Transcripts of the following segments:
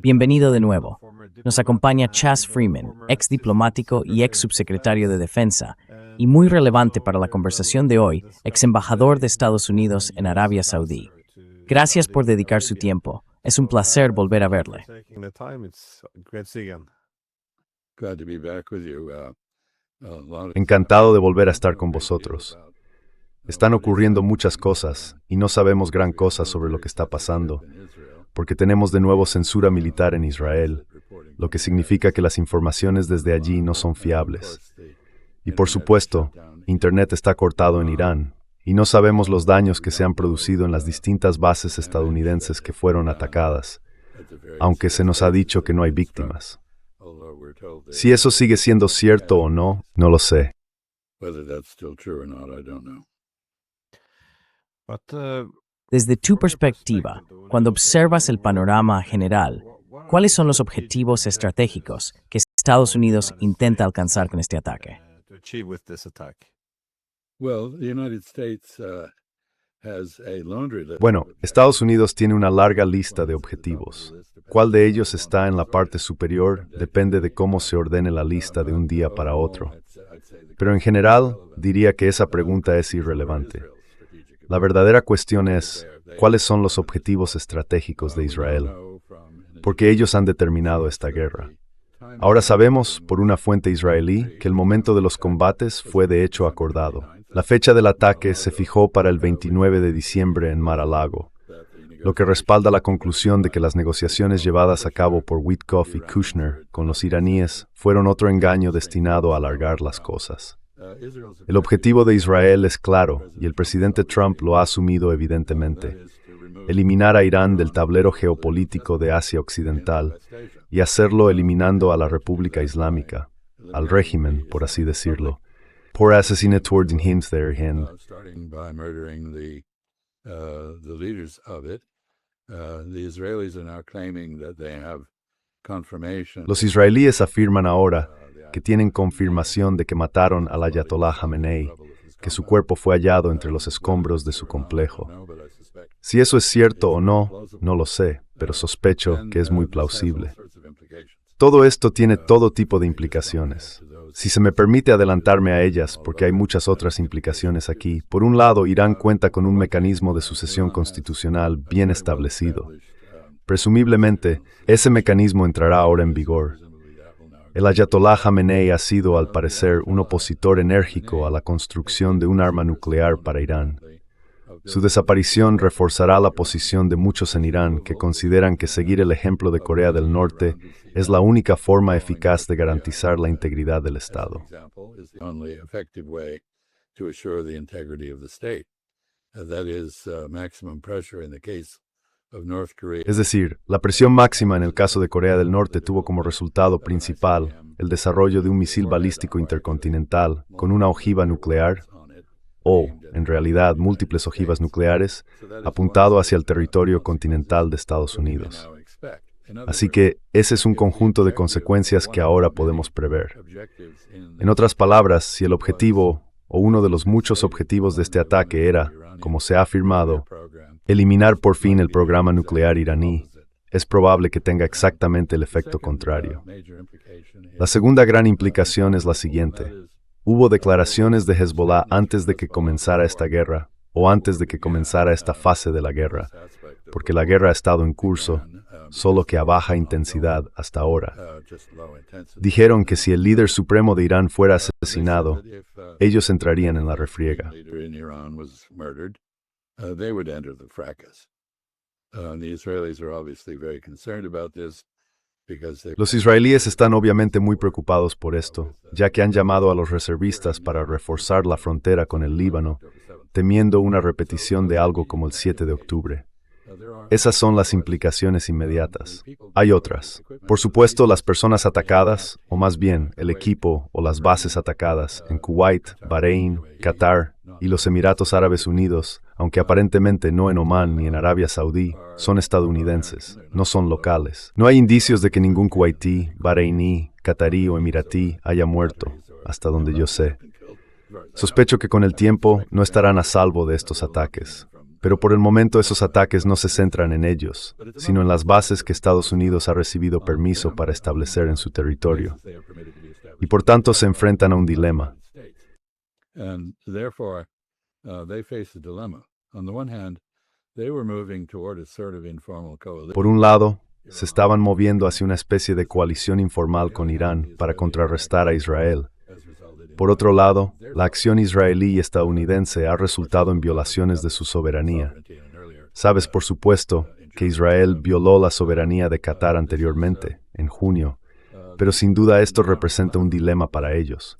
Bienvenido de nuevo. Nos acompaña Chas Freeman, ex diplomático y ex subsecretario de Defensa, y muy relevante para la conversación de hoy, ex embajador de Estados Unidos en Arabia Saudí. Gracias por dedicar su tiempo. Es un placer volver a verle. Encantado de volver a estar con vosotros. Están ocurriendo muchas cosas y no sabemos gran cosa sobre lo que está pasando, porque tenemos de nuevo censura militar en Israel, lo que significa que las informaciones desde allí no son fiables. Y por supuesto, Internet está cortado en Irán, y no sabemos los daños que se han producido en las distintas bases estadounidenses que fueron atacadas, aunque se nos ha dicho que no hay víctimas. Si eso sigue siendo cierto o no, no lo sé. Desde tu perspectiva, cuando observas el panorama general, ¿cuáles son los objetivos estratégicos que Estados Unidos intenta alcanzar con este ataque? Bueno, Estados Unidos tiene una larga lista de objetivos. ¿Cuál de ellos está en la parte superior? Depende de cómo se ordene la lista de un día para otro. Pero en general, diría que esa pregunta es irrelevante. La verdadera cuestión es, ¿cuáles son los objetivos estratégicos de Israel? Porque ellos han determinado esta guerra. Ahora sabemos, por una fuente israelí, que el momento de los combates fue de hecho acordado. La fecha del ataque se fijó para el 29 de diciembre en Mar-a-Lago, lo que respalda la conclusión de que las negociaciones llevadas a cabo por Witkoff y Kushner con los iraníes fueron otro engaño destinado a alargar las cosas. El objetivo de Israel es claro, y el presidente Trump lo ha asumido evidentemente: eliminar a Irán del tablero geopolítico de Asia Occidental, y hacerlo eliminando a la República Islámica, al régimen, por así decirlo, por assassinatorn hinterhen. Los israelíes afirman ahora que tienen confirmación de que mataron al Ayatollah Jamenei, que su cuerpo fue hallado entre los escombros de su complejo. Si eso es cierto o no, no lo sé, pero sospecho que es muy plausible. Todo esto tiene todo tipo de implicaciones. Si se me permite adelantarme a ellas, porque hay muchas otras implicaciones aquí. Por un lado, Irán cuenta con un mecanismo de sucesión constitucional bien establecido. Presumiblemente, ese mecanismo entrará ahora en vigor. El Ayatollah Jamenei ha sido, al parecer, un opositor enérgico a la construcción de un arma nuclear para Irán. Su desaparición reforzará la posición de muchos en Irán que consideran que seguir el ejemplo de Corea del Norte es la única forma eficaz de garantizar la integridad del Estado. Es decir, la presión máxima en el caso de Corea del Norte tuvo como resultado principal el desarrollo de un misil balístico intercontinental con una ojiva nuclear, o, en realidad, múltiples ojivas nucleares, apuntado hacia el territorio continental de Estados Unidos. Así que ese es un conjunto de consecuencias que ahora podemos prever. En otras palabras, si el objetivo, o uno de los muchos objetivos de este ataque era, como se ha afirmado, eliminar por fin el programa nuclear iraní, es probable que tenga exactamente el efecto contrario. La segunda gran implicación es la siguiente. Hubo declaraciones de Hezbollah antes de que comenzara esta guerra, o antes de que comenzara esta fase de la guerra, porque la guerra ha estado en curso, solo que a baja intensidad hasta ahora. Dijeron que si el líder supremo de Irán fuera asesinado, ellos entrarían en la refriega. Los israelíes están obviamente muy preocupados por esto, ya que han llamado a los reservistas para reforzar la frontera con el Líbano, temiendo una repetición de algo como el 7 de octubre. Esas son las implicaciones inmediatas. Hay otras. Por supuesto, las personas atacadas, o más bien, el equipo o las bases atacadas en Kuwait, Bahrein, Qatar y los Emiratos Árabes Unidos, aunque aparentemente no en Omán ni en Arabia Saudí, son estadounidenses, no son locales. No hay indicios de que ningún kuwaití, bahreiní, qatarí o emiratí haya muerto, hasta donde yo sé. Sospecho que con el tiempo no estarán a salvo de estos ataques. Pero por el momento esos ataques no se centran en ellos, sino en las bases que Estados Unidos ha recibido permiso para establecer en su territorio. Y por tanto se enfrentan a un dilema. Por un lado, se estaban moviendo hacia una especie de coalición informal con Irán para contrarrestar a Israel. Por otro lado, la acción israelí y estadounidense ha resultado en violaciones de su soberanía. Sabes, por supuesto, que Israel violó la soberanía de Qatar anteriormente, en junio, pero sin duda esto representa un dilema para ellos.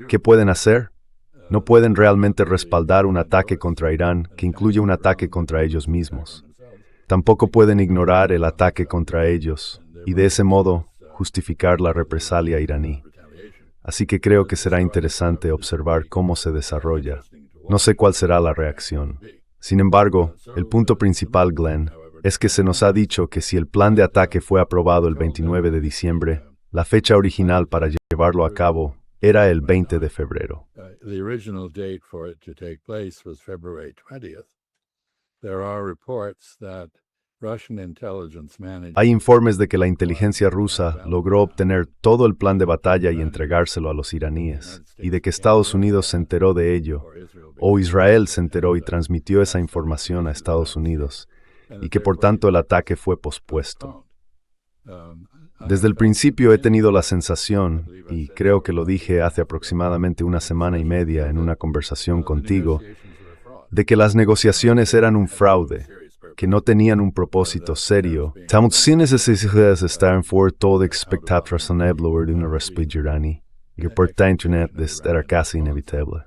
¿Qué pueden hacer? No pueden realmente respaldar un ataque contra Irán que incluye un ataque contra ellos mismos. Tampoco pueden ignorar el ataque contra ellos y de ese modo justificar la represalia iraní. Así que creo que será interesante observar cómo se desarrolla. No sé cuál será la reacción. Sin embargo, el punto principal, Glenn, es que se nos ha dicho que si el plan de ataque fue aprobado el 29 de diciembre, la fecha original para llevarlo a cabo era el 20 de febrero. Hay informes de que la inteligencia rusa logró obtener todo el plan de batalla y entregárselo a los iraníes, y de que Estados Unidos se enteró de ello, o Israel se enteró y transmitió esa información a Estados Unidos, y que por tanto el ataque fue pospuesto. Desde el principio he tenido la sensación, y creo que lo dije hace aproximadamente una semana y media en una conversación contigo, de que las negociaciones eran un fraude, que no tenían un propósito serio. Sin necesidades de estar for todo expectat razonable de una respuesta iraní, que por Internet era casi inevitable.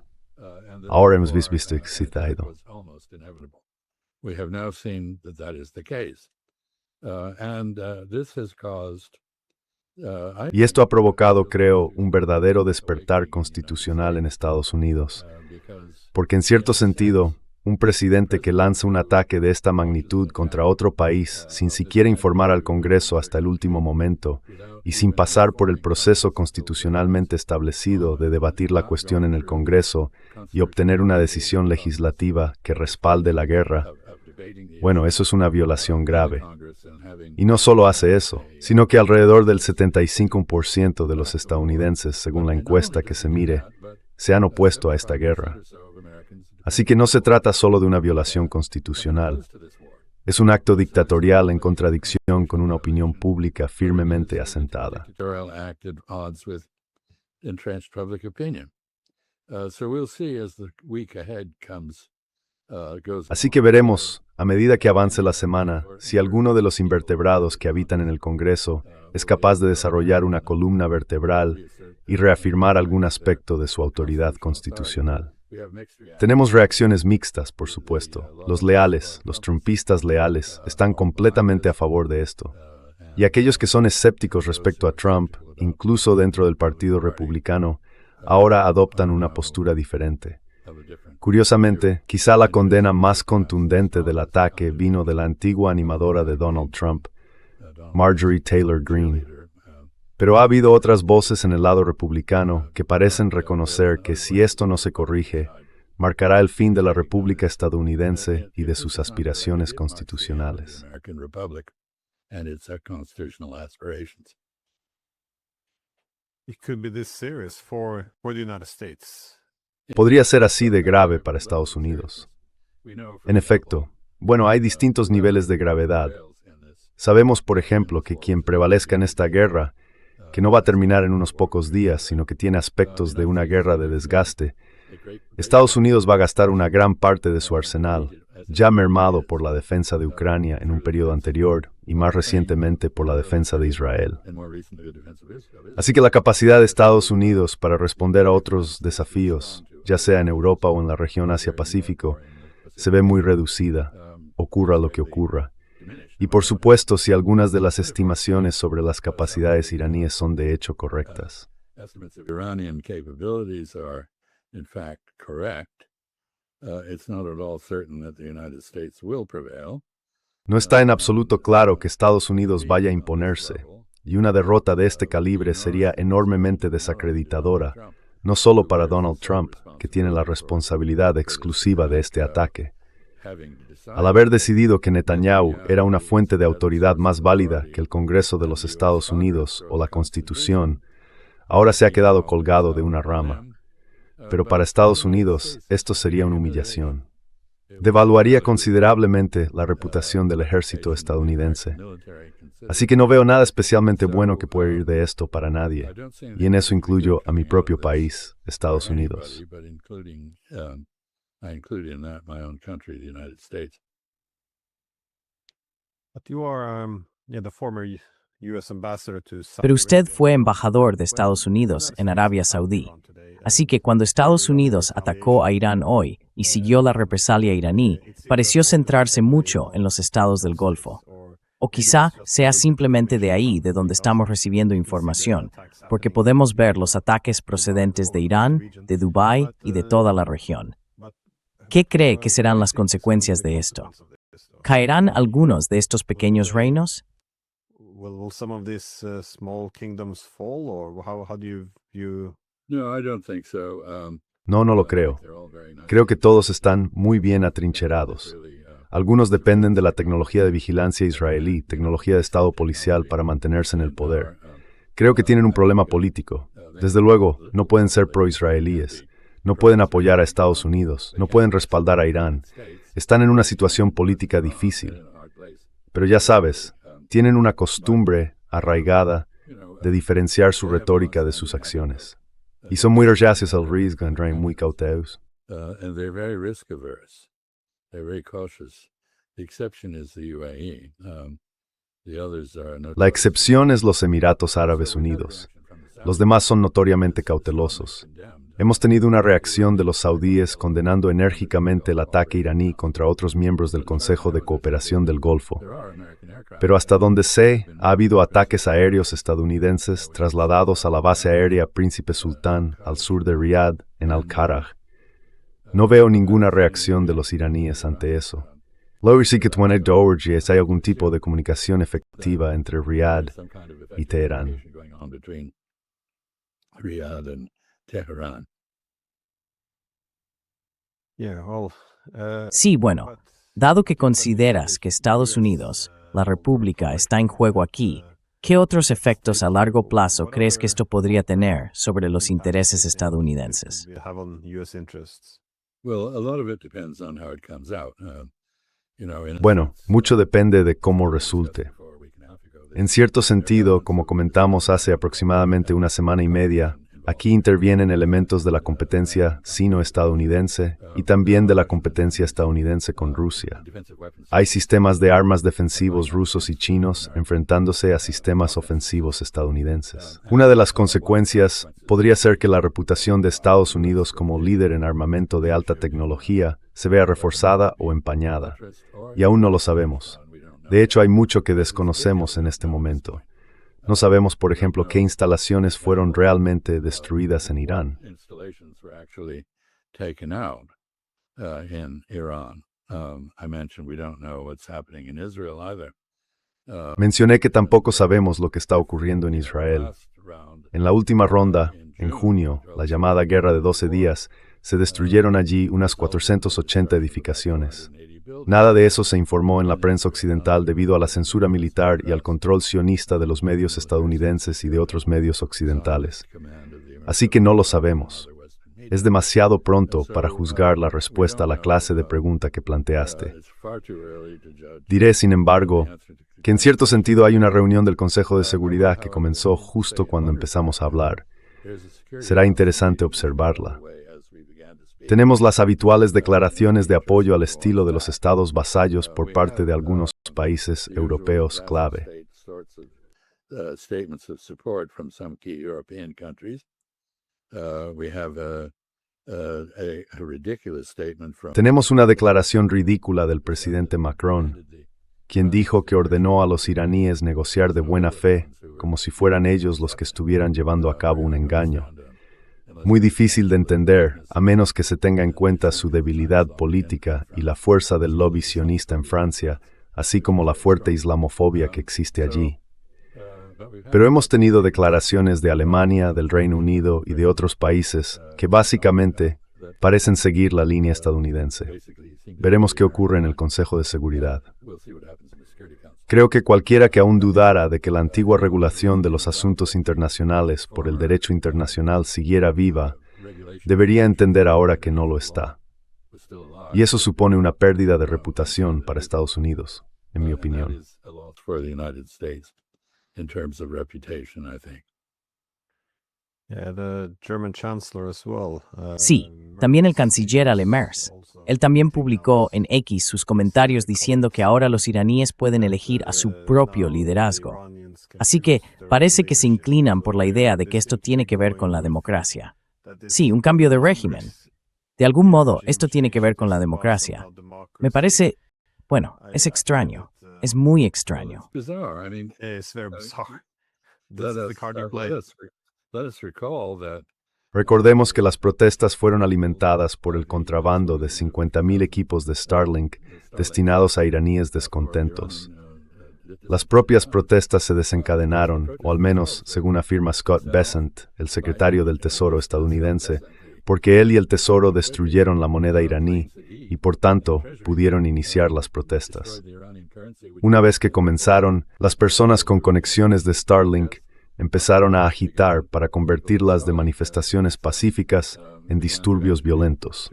Ahora hemos visto excitado. We have now seen that is the case. This has caused Y esto ha provocado, creo, un verdadero despertar constitucional en Estados Unidos. Porque en cierto sentido, un presidente que lanza un ataque de esta magnitud contra otro país sin siquiera informar al Congreso hasta el último momento y sin pasar por el proceso constitucionalmente establecido de debatir la cuestión en el Congreso y obtener una decisión legislativa que respalde la guerra, bueno, eso es una violación grave. Y no solo hace eso, sino que alrededor del 75% de los estadounidenses, según la encuesta que se mire, se han opuesto a esta guerra. Así que no se trata solo de una violación constitucional. Es un acto dictatorial en contradicción con una opinión pública firmemente asentada. Así que veremos, a medida que avance la semana, si alguno de los invertebrados que habitan en el Congreso es capaz de desarrollar una columna vertebral y reafirmar algún aspecto de su autoridad constitucional. Tenemos reacciones mixtas, por supuesto. Los leales, los trumpistas leales, están completamente a favor de esto. Y aquellos que son escépticos respecto a Trump, incluso dentro del Partido Republicano, ahora adoptan una postura diferente. Curiosamente, quizá la condena más contundente del ataque vino de la antigua animadora de Donald Trump, Marjorie Taylor Greene. Pero ha habido otras voces en el lado republicano que parecen reconocer que si esto no se corrige, marcará el fin de la República estadounidense y de sus aspiraciones constitucionales. Podría ser así de grave para Estados Unidos. En efecto, bueno, hay distintos niveles de gravedad. Sabemos, por ejemplo, que quien prevalezca en esta guerra, que no va a terminar en unos pocos días, sino que tiene aspectos de una guerra de desgaste, Estados Unidos va a gastar una gran parte de su arsenal, ya mermado por la defensa de Ucrania en un periodo anterior y más recientemente por la defensa de Israel. Así que la capacidad de Estados Unidos para responder a otros desafíos, ya sea en Europa o en la región Asia-Pacífico, se ve muy reducida, ocurra lo que ocurra. Y por supuesto, si algunas de las estimaciones sobre las capacidades iraníes son de hecho correctas. No está en absoluto claro que Estados Unidos vaya a imponerse, y una derrota de este calibre sería enormemente desacreditadora, no solo para Donald Trump, que tiene la responsabilidad exclusiva de este ataque, Al haber decidido que Netanyahu era una fuente de autoridad más válida que el Congreso de los Estados Unidos o la Constitución, ahora se ha quedado colgado de una rama. Pero para Estados Unidos, esto sería una humillación. Devaluaría considerablemente la reputación del ejército estadounidense. Así que no veo nada especialmente bueno que pueda ir de esto para nadie. Y en eso incluyo a mi propio país, Estados Unidos. I include in that my own country, the United States. But you are, the former U.S. ambassador to Saudi Pero usted Arabia. fue embajador de Estados Unidos en Arabia Saudí. Así que cuando Estados Unidos atacó a Irán hoy y siguió la represalia iraní, pareció centrarse mucho en los estados del Golfo. O quizá sea simplemente de ahí de donde estamos recibiendo información, porque podemos ver los ataques procedentes de Irán, de Dubái y de toda la región. ¿Qué cree que serán las consecuencias de esto? ¿Caerán algunos de estos pequeños reinos? Will some of these small kingdoms fall, or how do you view? No, I don't think so. No, no lo creo. They're all very nice. Creo que todos están muy bien atrincherados. Really, Algunos dependen de la tecnología de vigilancia israelí, tecnología de Estado policial para mantenerse en el poder. Creo que tienen un problema político. Desde luego, no pueden ser pro-israelíes. No pueden apoyar a Estados Unidos. No pueden respaldar a Irán. Están en una situación política difícil. Pero ya sabes, tienen una costumbre arraigada de diferenciar su retórica de sus acciones. Y son muy reacios al riesgo, y muy cautelosos. and they're very risk averse. They're very cautious. The exception is the UAE. The others are not. La excepción es los Emiratos Árabes Unidos. Los demás son notoriamente cautelosos. Hemos tenido una reacción de los saudíes condenando enérgicamente el ataque iraní contra otros miembros del Consejo de Cooperación del Golfo. Pero hasta donde sé, ha habido ataques aéreos estadounidenses trasladados a la base aérea Príncipe Sultán al sur de Riad, en Al-Kharaj. No veo ninguna reacción de los iraníes ante eso. Luego sí que hay algún tipo de comunicación efectiva entre Riad y Teherán. Riyadh and Tehran. Yeah, well, Sí, bueno, dado que consideras que Estados Unidos, la República, está en juego aquí, ¿qué otros efectos a largo plazo crees que esto podría tener sobre los intereses estadounidenses? we have on U.S. interests. Well, a lot of it depends on how it comes out. Bueno, mucho depende de cómo resulte. En cierto sentido, como comentamos hace aproximadamente una semana y media, aquí intervienen elementos de la competencia sino-estadounidense y también de la competencia estadounidense con Rusia. Hay sistemas de armas defensivos rusos y chinos enfrentándose a sistemas ofensivos estadounidenses. Una de las consecuencias podría ser que la reputación de Estados Unidos como líder en armamento de alta tecnología se vea reforzada o empañada, y aún no lo sabemos. De hecho, hay mucho que desconocemos en este momento. No sabemos, por ejemplo, qué instalaciones fueron realmente destruidas en Irán. Installations were actually taken out in Iran. I mentioned we don't know what's happening in Israel either. Mencioné que tampoco sabemos lo que está ocurriendo en Israel. En la última ronda, en junio, la llamada Guerra de 12 días, se destruyeron allí unas 480 edificaciones. Nada de eso se informó en la prensa occidental debido a la censura militar y al control sionista de los medios estadounidenses y de otros medios occidentales. Así que no lo sabemos. Es demasiado pronto para juzgar la respuesta a la clase de pregunta que planteaste. Diré, sin embargo, que en cierto sentido hay una reunión del Consejo de Seguridad que comenzó justo cuando empezamos a hablar. Será interesante observarla. Tenemos las habituales declaraciones de apoyo al estilo de los estados vasallos por parte de algunos países europeos clave. Statements of support from some key European countries. We have a ridiculous statement from. Tenemos una declaración ridícula del presidente Macron, quien dijo que ordenó a los iraníes negociar de buena fe, como si fueran ellos los que estuvieran llevando a cabo un engaño. Muy difícil de entender, a menos que se tenga en cuenta su debilidad política y la fuerza del lobby sionista en Francia, así como la fuerte islamofobia que existe allí. Pero hemos tenido declaraciones de Alemania, del Reino Unido y de otros países que básicamente parecen seguir la línea estadounidense. Veremos qué ocurre en el Consejo de Seguridad. Creo que cualquiera que aún dudara de que la antigua regulación de los asuntos internacionales por el derecho internacional siguiera viva, debería entender ahora que no lo está. Y eso supone una pérdida de reputación para Estados Unidos, en mi opinión. Sí, también el canciller Alemers. Él también publicó en X sus comentarios diciendo que ahora los iraníes pueden elegir a su propio liderazgo. Así que parece que se inclinan por la idea de que esto tiene que ver con la democracia. Sí, un cambio de régimen. De algún modo, esto tiene que ver con la democracia. Me parece, bueno, es extraño. Es muy extraño. Recordemos que las protestas fueron alimentadas por el contrabando de 50,000 equipos de Starlink destinados a iraníes descontentos. Las propias protestas se desencadenaron, o al menos, según afirma Scott Bessent, el secretario del Tesoro estadounidense, porque él y el Tesoro destruyeron la moneda iraní y, por tanto, pudieron iniciar las protestas. Una vez que comenzaron, las personas con conexiones de Starlink empezaron a agitar para convertirlas de manifestaciones pacíficas en disturbios violentos.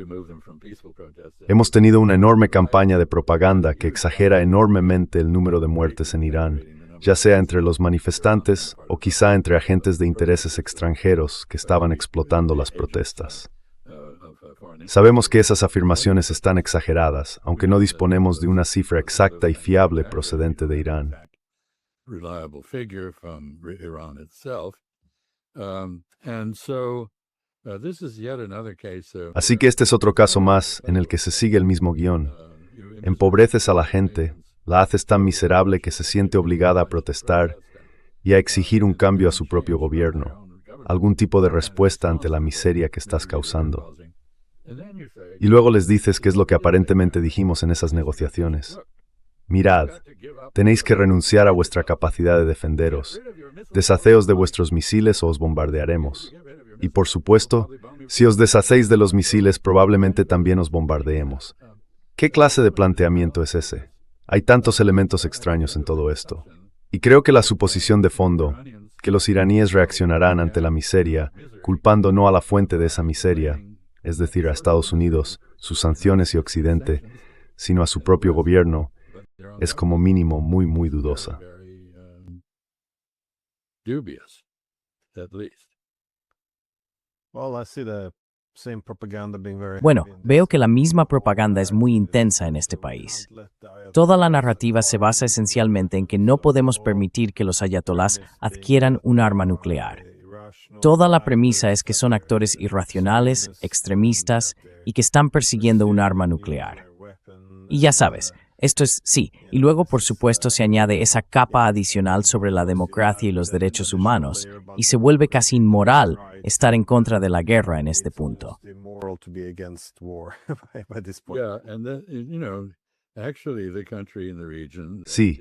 Hemos tenido una enorme campaña de propaganda que exagera enormemente el número de muertes en Irán, ya sea entre los manifestantes o quizá entre agentes de intereses extranjeros que estaban explotando las protestas. Sabemos que esas afirmaciones están exageradas, aunque no disponemos de una cifra exacta y fiable procedente de Irán. Así que este es otro caso más en el que se sigue el mismo guión. Empobreces a la gente, la haces tan miserable que se siente obligada a protestar y a exigir un cambio a su propio gobierno, algún tipo de respuesta ante la miseria que estás causando. Y luego les dices qué es lo que aparentemente dijimos en esas negociaciones. Mirad, tenéis que renunciar a vuestra capacidad de defenderos. Deshaceos de vuestros misiles o os bombardearemos. Y por supuesto, si os deshacéis de los misiles, probablemente también os bombardeemos. ¿Qué clase de planteamiento es ese? Hay tantos elementos extraños en todo esto. Y creo que la suposición de fondo, que los iraníes reaccionarán ante la miseria, culpando no a la fuente de esa miseria, es decir, a Estados Unidos, sus sanciones y Occidente, sino a su propio gobierno, es como mínimo muy dudosa. Bueno, veo que la misma propaganda es muy intensa en este país. Toda la narrativa se basa esencialmente en que no podemos permitir que los ayatolás adquieran un arma nuclear. Toda la premisa es que son actores irracionales, extremistas y que están persiguiendo un arma nuclear. Y ya sabes, esto es sí, y luego por supuesto se añade esa capa adicional sobre la democracia y los derechos humanos, y se vuelve casi inmoral estar en contra de la guerra en este punto. Sí,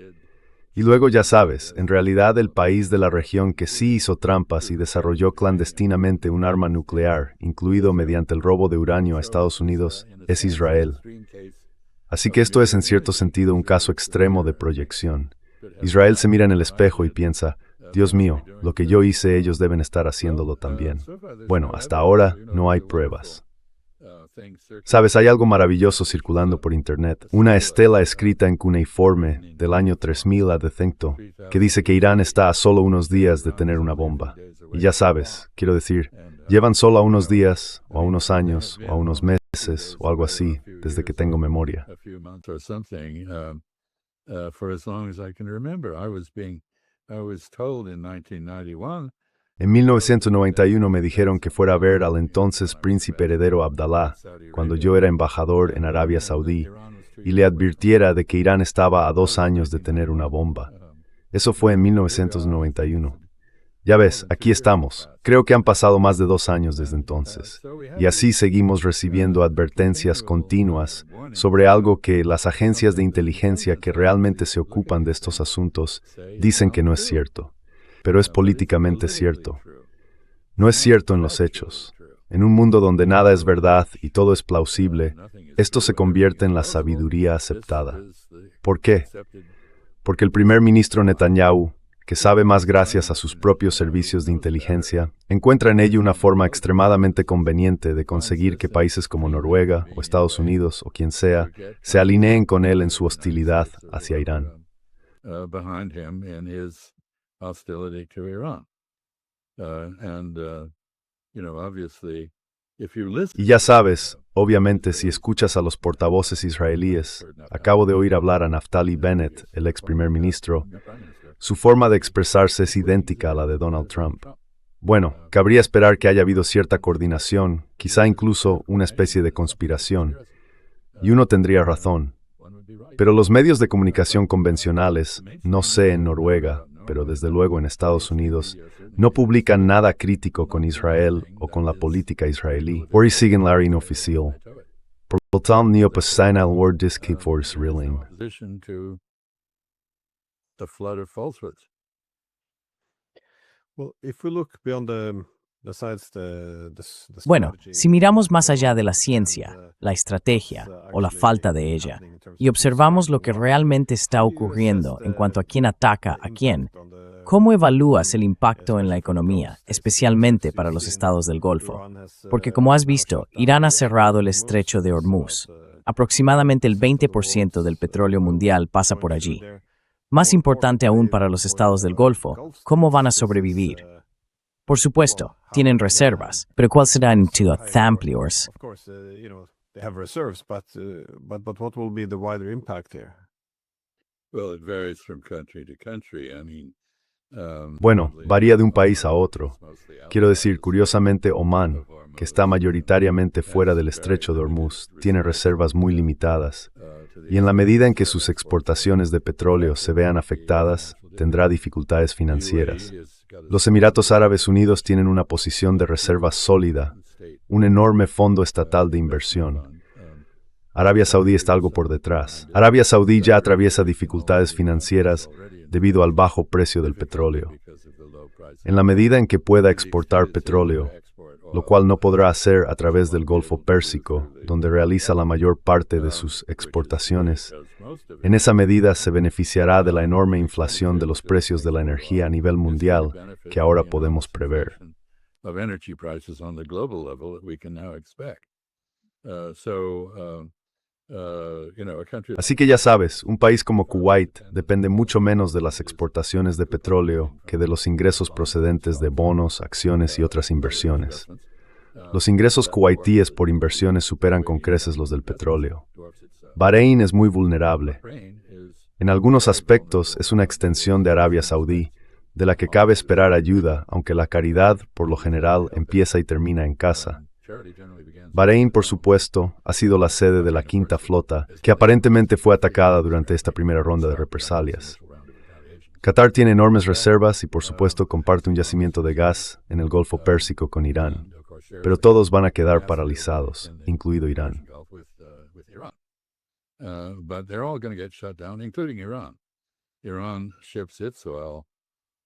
y luego ya sabes, en realidad el país de la región que sí hizo trampas y desarrolló clandestinamente un arma nuclear, incluido mediante el robo de uranio a Estados Unidos, es Israel. Así que esto es en cierto sentido un caso extremo de proyección. Israel se mira en el espejo y piensa, Dios mío, lo que yo hice ellos deben estar haciéndolo también. Bueno, hasta ahora no hay pruebas. Sabes, hay algo maravilloso circulando por internet, una estela escrita en cuneiforme del año 3000 a.C., que dice que Irán está a solo unos días de tener una bomba. Y ya sabes, quiero decir, llevan solo a unos días, o a unos años, o a unos meses, o algo así, desde que tengo memoria. En 1991 me dijeron que fuera a ver al entonces príncipe heredero Abdalá, cuando yo era embajador en Arabia Saudí, y le advirtiera de que Irán estaba a 2 años de tener una bomba. Eso fue en 1991. Ya ves, aquí estamos. Creo que han pasado más de 2 años desde entonces. Y así seguimos recibiendo advertencias continuas sobre algo que las agencias de inteligencia que realmente se ocupan de estos asuntos dicen que no es cierto. Pero es políticamente cierto. No es cierto en los hechos. en un mundo donde nada es verdad y todo es plausible, esto se convierte en la sabiduría aceptada. ¿Por qué? Porque el primer ministro Netanyahu, que sabe más gracias a sus propios servicios de inteligencia, encuentra en ello una forma extremadamente conveniente de conseguir que países como Noruega o Estados Unidos o quien sea se alineen con él en su hostilidad hacia Irán. Behind him in his hostility to Iran. Obviously, if you listen. Y ya sabes, obviamente, si escuchas a los portavoces israelíes, acabo de oír hablar a Naftali Bennett, el ex primer ministro, su forma de expresarse es idéntica a la de Donald Trump. Bueno, cabría esperar que haya habido cierta coordinación, quizá incluso una especie de conspiración, y uno tendría razón. Pero los medios de comunicación convencionales, no sé en Noruega, pero desde luego en Estados Unidos, no publican nada crítico con Israel o con la política israelí. Hoy siguen la inoficial. Por lo tal, ni opasan al word disque force reeling. The flood of falsehoods. Well, if we look beyond Bueno, si miramos más allá de la ciencia, la estrategia o la falta de ella, y observamos lo que realmente está ocurriendo en cuanto a quién ataca a quién, ¿cómo evalúas el impacto en la economía, especialmente para los estados del Golfo? Porque como has visto, Irán ha cerrado el estrecho de Hormuz. Aproximadamente el 20% del petróleo mundial pasa por allí. Más importante aún para los estados del Golfo, ¿cómo van a sobrevivir? Por supuesto, tienen reservas, pero ¿cuál será en amplios? Of course, they have reserves, but what will be the wider impact here? Well, it varies from country to country. Bueno, varía de un país a otro. Quiero decir, curiosamente, Omán, que está mayoritariamente fuera del estrecho de Hormuz, tiene reservas muy limitadas, y en la medida en que sus exportaciones de petróleo se vean afectadas, tendrá dificultades financieras. Los Emiratos Árabes Unidos tienen una posición de reserva sólida, un enorme fondo estatal de inversión. Arabia Saudí está algo por detrás. Arabia Saudí ya atraviesa dificultades financieras debido al bajo precio del petróleo. En la medida en que pueda exportar petróleo, lo cual no podrá hacer a través del Golfo Pérsico, donde realiza la mayor parte de sus exportaciones, en esa medida se beneficiará de la enorme inflación de los precios de la energía a nivel mundial que ahora podemos prever. Así que ya sabes, un país como Kuwait depende mucho menos de las exportaciones de petróleo que de los ingresos procedentes de bonos, acciones y otras inversiones. Los ingresos kuwaitíes por inversiones superan con creces los del petróleo. Bahrein es muy vulnerable. En algunos aspectos es una extensión de Arabia Saudí, de la que cabe esperar ayuda, aunque la caridad, por lo general, empieza y termina en casa. Bahrein, por supuesto, ha sido la sede de la Quinta Flota, que aparentemente fue atacada durante esta primera ronda de represalias. Qatar tiene enormes reservas y, por supuesto, comparte un yacimiento de gas en el Golfo Pérsico con Irán. Pero todos van a quedar paralizados, incluido Irán. But they're all going to get shut down, including Iran. Iran ships its oil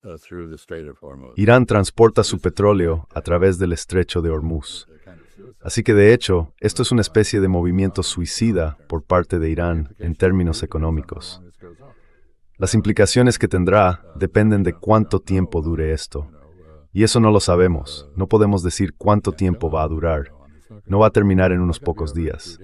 through the Strait of Hormuz. Irán transporta su petróleo a través del estrecho de Hormuz. Así que, de hecho, esto es una especie de movimiento suicida por parte de Irán en términos económicos. Las implicaciones que tendrá dependen de cuánto tiempo dure esto. Y eso no lo sabemos. No podemos decir cuánto tiempo va a durar. No va a terminar en unos pocos días.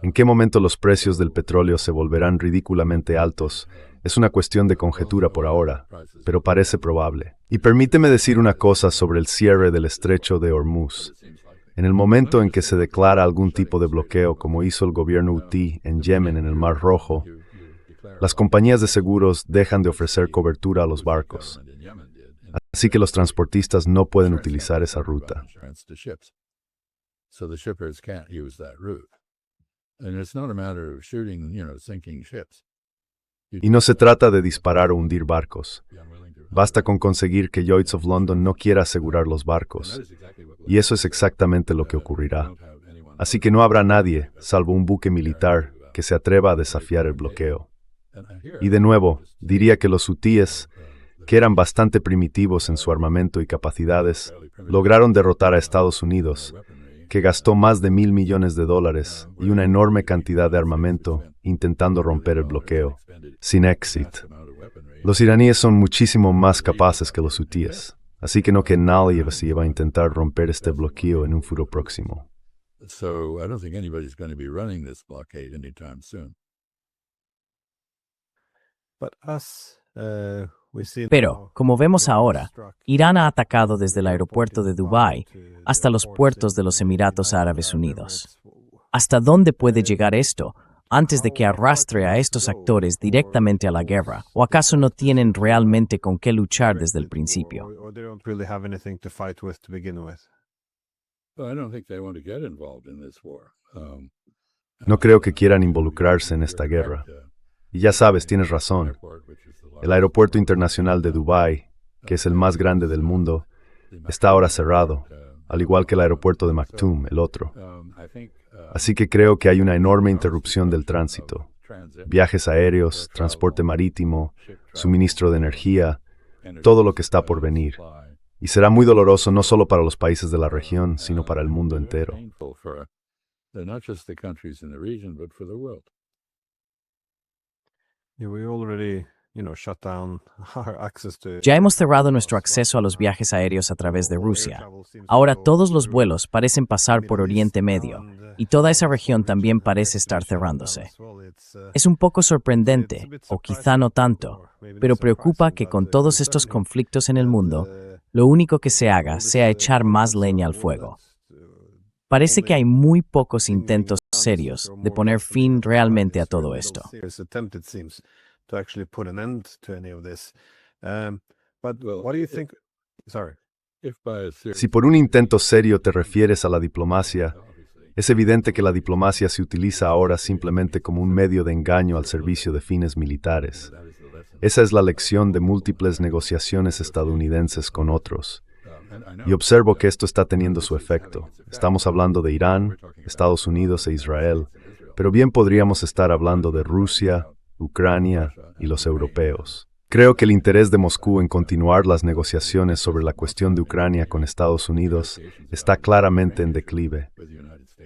¿En qué momento los precios del petróleo se volverán ridículamente altos? Es una cuestión de conjetura por ahora, pero parece probable. Y permíteme decir una cosa sobre el cierre del estrecho de Hormuz. En el momento en que se declara algún tipo de bloqueo, como hizo el gobierno hutí en Yemen en el Mar Rojo, las compañías de seguros dejan de ofrecer cobertura a los barcos. Así que los transportistas no pueden utilizar esa ruta. Y no se trata de disparar o hundir barcos. Basta con conseguir que Lloyd's of London no quiera asegurar los barcos. Y eso es exactamente lo que ocurrirá. Así que no habrá nadie, salvo un buque militar, que se atreva a desafiar el bloqueo. Y de nuevo, diría que los hutíes, que eran bastante primitivos en su armamento y capacidades, lograron derrotar a Estados Unidos, que gastó más de $1.000 millones y una enorme cantidad de armamento intentando romper el bloqueo, sin éxito. Los iraníes son muchísimo más capaces que los hutíes, así que no que nadie va a intentar romper este bloqueo en un futuro próximo. So I don't think anybody's going to be running this blockade anytime soon. But we see Pero, now como vemos Iran ahora, struck Irán ha atacado desde el aeropuerto de Dubái hasta los puertos de los Emiratos Árabes Unidos. ¿Hasta dónde puede llegar esto antes de que arrastre a estos actores directamente a la guerra? ¿O acaso no tienen realmente con qué luchar desde el principio? or they don't really have anything to fight with to begin with. Well, I don't think they want to get involved in this war. No creo que quieran involucrarse en esta guerra. Y ya sabes, tienes razón. El aeropuerto internacional de Dubái, que es el más grande del mundo, está ahora cerrado, al igual que el aeropuerto de Maktoum, el otro. Así que creo que hay una enorme interrupción del tránsito. Viajes aéreos, transporte marítimo, suministro de energía, todo lo que está por venir. Y será muy doloroso no solo para los países de la región, sino para el mundo entero. Not just the countries in the region, but for the world. Yeah, we already, shut down our access to. Ya hemos cerrado nuestro acceso a los viajes aéreos a través de Rusia. Ahora todos los vuelos parecen pasar por Oriente Medio, y toda esa región también parece estar cerrándose. Es un poco sorprendente, o quizá no tanto, pero preocupa que con todos estos conflictos en el mundo, lo único que se haga sea echar más leña al fuego. Parece que hay muy pocos intentos serios de poner fin realmente a todo esto. Si por un intento serio te refieres a la diplomacia, es evidente que la diplomacia se utiliza ahora simplemente como un medio de engaño al servicio de fines militares. Esa es la lección de múltiples negociaciones estadounidenses con otros. Y observo que esto está teniendo su efecto. Estamos hablando de Irán, Estados Unidos e Israel, pero bien podríamos estar hablando de Rusia, Ucrania y los europeos. Creo que el interés de Moscú en continuar las negociaciones sobre la cuestión de Ucrania con Estados Unidos está claramente en declive.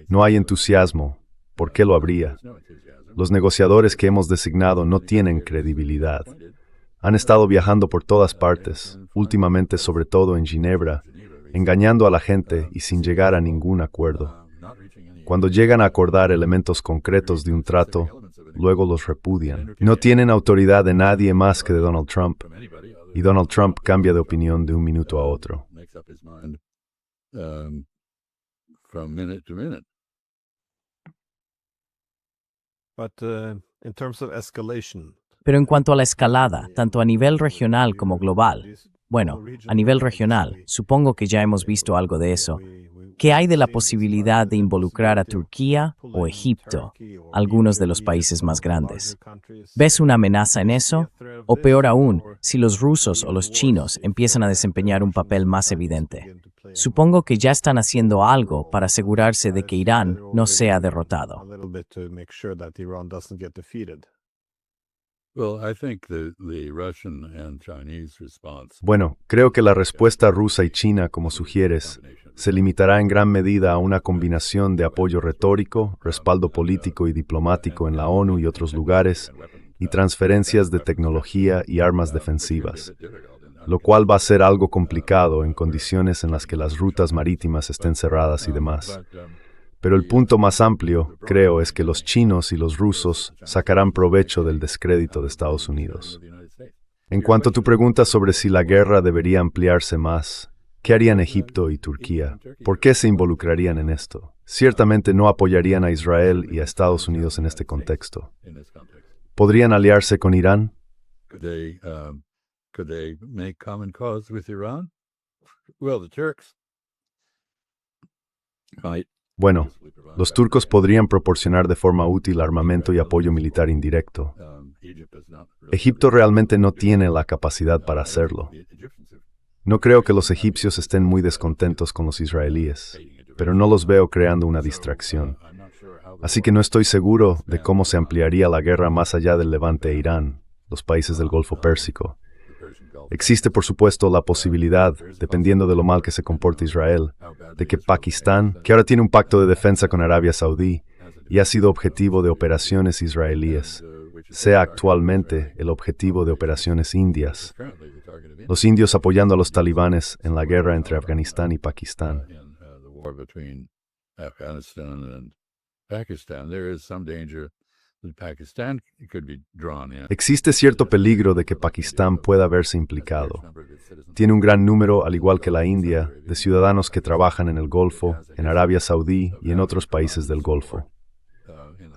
No hay entusiasmo. ¿Por qué lo habría? Los negociadores que hemos designado no tienen credibilidad. Han estado viajando por todas partes, últimamente sobre todo en Ginebra, engañando a la gente y sin llegar a ningún acuerdo. Cuando llegan a acordar elementos concretos de un trato, luego los repudian. No tienen autoridad de nadie más que de Donald Trump, y Donald Trump cambia de opinión de un minuto a otro. From minute to minute. But in terms of escalation, Pero en cuanto a la escalada, tanto a nivel regional como global, bueno, a nivel regional, supongo que ya hemos visto algo de eso. ¿Qué hay de la posibilidad de involucrar a Turquía o Egipto, algunos de los países más grandes? ¿Ves una amenaza en eso? O peor aún, si los rusos o los chinos empiezan a desempeñar un papel más evidente. Supongo que ya están haciendo algo para asegurarse de que Irán no sea derrotado. Well, I think the Russian and Chinese response. Bueno, creo que la respuesta rusa y china, como sugieres, se limitará en gran medida a una combinación de apoyo retórico, respaldo político y diplomático en la ONU y otros lugares, y transferencias de tecnología y armas defensivas, lo cual va a ser algo complicado en condiciones en las que las rutas marítimas estén cerradas y demás. Pero el punto más amplio, creo, es que los chinos y los rusos sacarán provecho del descrédito de Estados Unidos. En cuanto a tu pregunta sobre si la guerra debería ampliarse más, ¿qué harían Egipto y Turquía? ¿Por qué se involucrarían en esto? Ciertamente no apoyarían a Israel y a Estados Unidos en este contexto. ¿Podrían aliarse con Irán? Could they make common cause with Iran? Well, the Turks might. Bueno, los turcos podrían proporcionar de forma útil armamento y apoyo militar indirecto. Egipto realmente no tiene la capacidad para hacerlo. No creo que los egipcios estén muy descontentos con los israelíes, pero no los veo creando una distracción. Así que no estoy seguro de cómo se ampliaría la guerra más allá del Levante e Irán, los países del Golfo Pérsico. Existe, por supuesto, la posibilidad, dependiendo de lo mal que se comporte Israel, de que Pakistán, que ahora tiene un pacto de defensa con Arabia Saudí y ha sido objetivo de operaciones israelíes, sea actualmente el objetivo de operaciones indias. Los indios apoyando a los talibanes en la guerra entre Afganistán y Pakistán. Existe cierto peligro de que Pakistán pueda verse implicado. Tiene un gran número, al igual que la India, de ciudadanos que trabajan en el Golfo, en Arabia Saudí y en otros países del Golfo.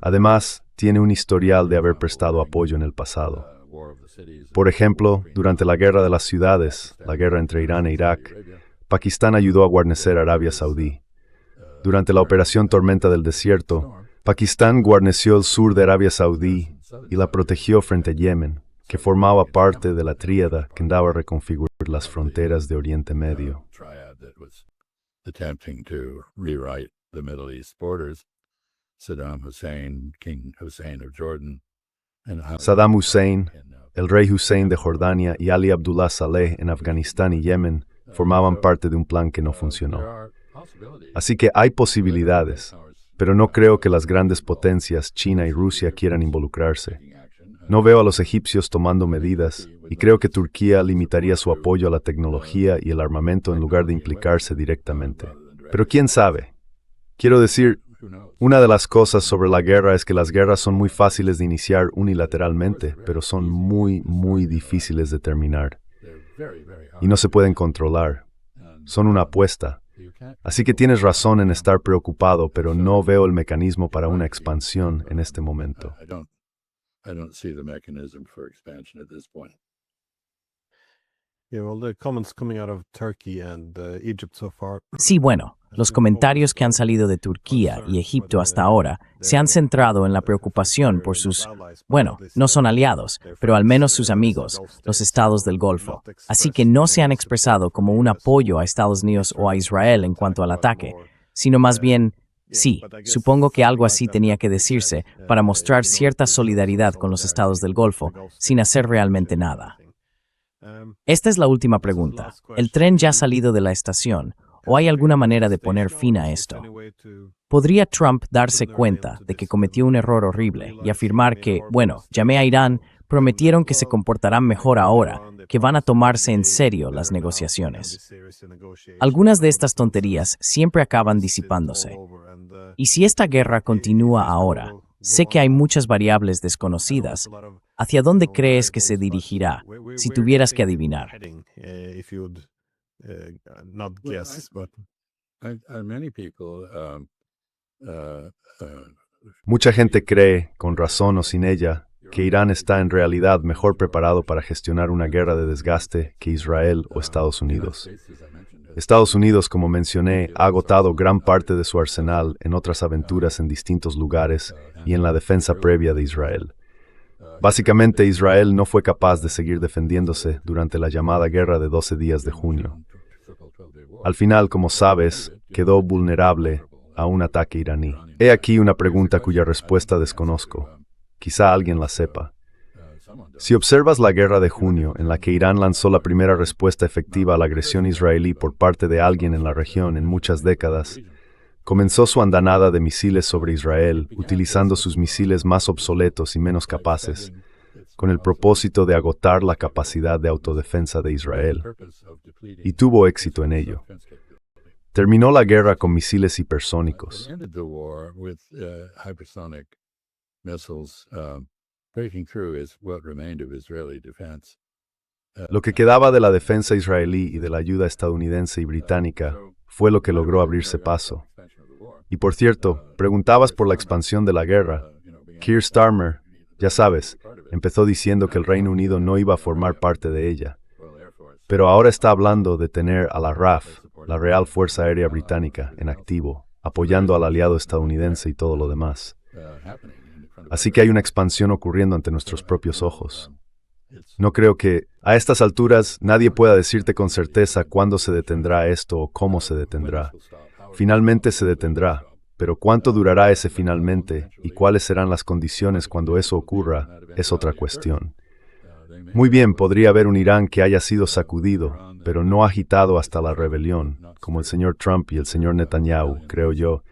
Además, tiene un historial de haber prestado apoyo en el pasado. Por ejemplo, durante la Guerra de las Ciudades, la guerra entre Irán e Irak, Pakistán ayudó a guarnecer Arabia Saudí. Durante la Operación Tormenta del Desierto, Pakistán guarneció el sur de Arabia Saudí y la protegió frente a Yemen, que formaba parte de la tríada que andaba a reconfigurar las fronteras de Oriente Medio. Saddam Hussein, el rey Hussein de Jordania y Ali Abdullah Saleh en Afganistán y Yemen formaban parte de un plan que no funcionó. Así que hay posibilidades, pero no creo que las grandes potencias, China y Rusia, quieran involucrarse. No veo a los egipcios tomando medidas y creo que Turquía limitaría su apoyo a la tecnología y el armamento en lugar de implicarse directamente. Pero quién sabe. Quiero decir, una de las cosas sobre la guerra es que las guerras son muy fáciles de iniciar unilateralmente, pero son muy, muy difíciles de terminar. Y no se pueden controlar. Son una apuesta. Así que tienes razón en estar preocupado, pero no veo el mecanismo para una expansión en este momento. Yeah, well, the comments coming out of Turkey and Egypt so far. Sí, bueno, los comentarios que han salido de Turquía y Egipto hasta ahora se han centrado en la preocupación por sus, bueno, no son aliados, pero al menos sus amigos, los estados del Golfo. Así que no se han expresado como un apoyo a Estados Unidos o a Israel en cuanto al ataque, sino más bien, sí, supongo que algo así tenía que decirse para mostrar cierta solidaridad con los estados del Golfo, sin hacer realmente nada. Esta es la última pregunta. ¿El tren ya ha salido de la estación o hay alguna manera de poner fin a esto? ¿Podría Trump darse cuenta de que cometió un error horrible y afirmar que, bueno, llamé a Irán, prometieron que se comportarán mejor ahora, que van a tomarse en serio las negociaciones? Algunas de estas tonterías siempre acaban disipándose. Y si esta guerra continúa ahora, sé que hay muchas variables desconocidas. ¿Hacia dónde crees que se dirigirá, si tuvieras que adivinar? Mucha gente cree, con razón o sin ella, que Irán está en realidad mejor preparado para gestionar una guerra de desgaste que Israel o Estados Unidos. Estados Unidos, como mencioné, ha agotado gran parte de su arsenal en otras aventuras en distintos lugares y en la defensa previa de Israel. Básicamente, Israel no fue capaz de seguir defendiéndose durante la llamada Guerra de 12 días de junio. Al final, como sabes, quedó vulnerable a un ataque iraní. He aquí una pregunta cuya respuesta desconozco. Quizá alguien la sepa. Si observas la Guerra de junio, en la que Irán lanzó la primera respuesta efectiva a la agresión israelí por parte de alguien en la región en muchas décadas, comenzó su andanada de misiles sobre Israel, utilizando sus misiles más obsoletos y menos capaces, con el propósito de agotar la capacidad de autodefensa de Israel. Y tuvo éxito en ello. Terminó la guerra con misiles hipersónicos. Lo que quedaba de la defensa israelí y de la ayuda estadounidense y británica fue lo que logró abrirse paso. Y por cierto, preguntabas por la expansión de la guerra. Keir Starmer, ya sabes, empezó diciendo que el Reino Unido no iba a formar parte de ella. Pero ahora está hablando de tener a la RAF, la Real Fuerza Aérea Británica, en activo, apoyando al aliado estadounidense y todo lo demás. Así que hay una expansión ocurriendo ante nuestros propios ojos. No creo que, a estas alturas, nadie pueda decirte con certeza cuándo se detendrá esto o cómo se detendrá. Finalmente se detendrá, pero cuánto durará ese finalmente y cuáles serán las condiciones cuando eso ocurra es otra cuestión. Muy bien, podría haber un Irán que haya sido sacudido, pero no agitado hasta la rebelión, como el señor Trump y el señor Netanyahu, creo yo,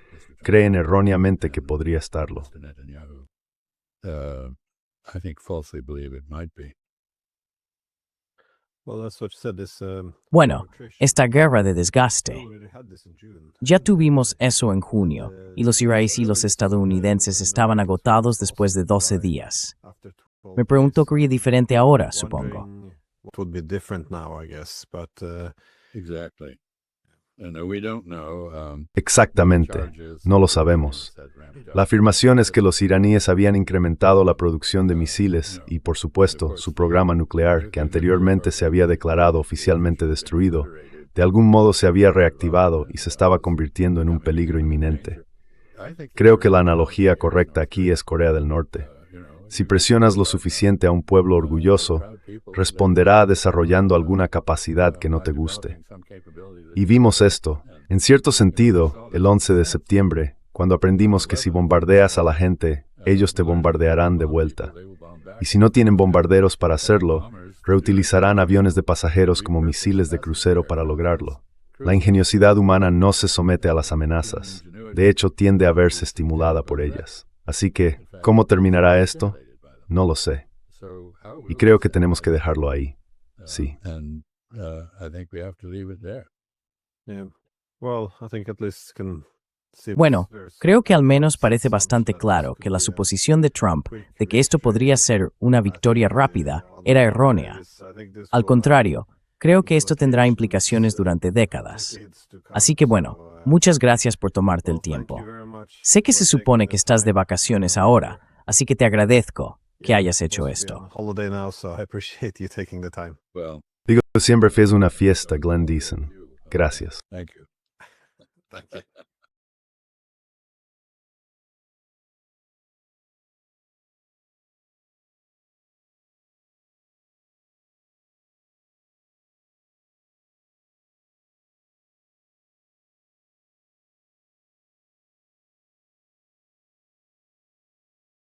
creen erróneamente que podría estarlo. I think falsely believe it might be. Well, that's what you said. Bueno, esta guerra de desgaste. already had this in June. Ya tuvimos eso en junio, y los israelíes y los estadounidenses estaban agotados después de 12 días. After 12 Me pregunto days, qué sería diferente ahora, supongo. wondering what would be different now, I guess. But Exactly. And we don't know. Exactamente, no lo sabemos. La afirmación es que los iraníes habían incrementado la producción de misiles y, por supuesto, su programa nuclear, que anteriormente se había declarado oficialmente destruido, de algún modo se había reactivado y se estaba convirtiendo en un peligro inminente. Creo que la analogía correcta aquí es Corea del Norte. Si presionas lo suficiente a un pueblo orgulloso, responderá desarrollando alguna capacidad que no te guste. Y vimos esto, en cierto sentido, el 11 de septiembre, cuando aprendimos que si bombardeas a la gente, ellos te bombardearán de vuelta. Y si no tienen bombarderos para hacerlo, reutilizarán aviones de pasajeros como misiles de crucero para lograrlo. La ingeniosidad humana no se somete a las amenazas. De hecho, tiende a verse estimulada por ellas. Así que, ¿cómo terminará esto? No lo sé. Y creo que tenemos que dejarlo ahí. Sí. And I think we have to leave it there. yeah, well, I think at least can see if Bueno, there's creo que al menos parece bastante claro que la suposición de Trump de que esto podría ser una victoria rápida era errónea. Al contrario, creo que esto tendrá implicaciones durante décadas. Así que bueno, muchas gracias por tomarte el tiempo. Sé que se supone que estás de vacaciones ahora, así que te agradezco que hayas hecho esto. Holiday now, so I appreciate you taking the time. Well, Digo, siempre fue una fiesta, Glenn Deason. Gracias. thank you. Thank you.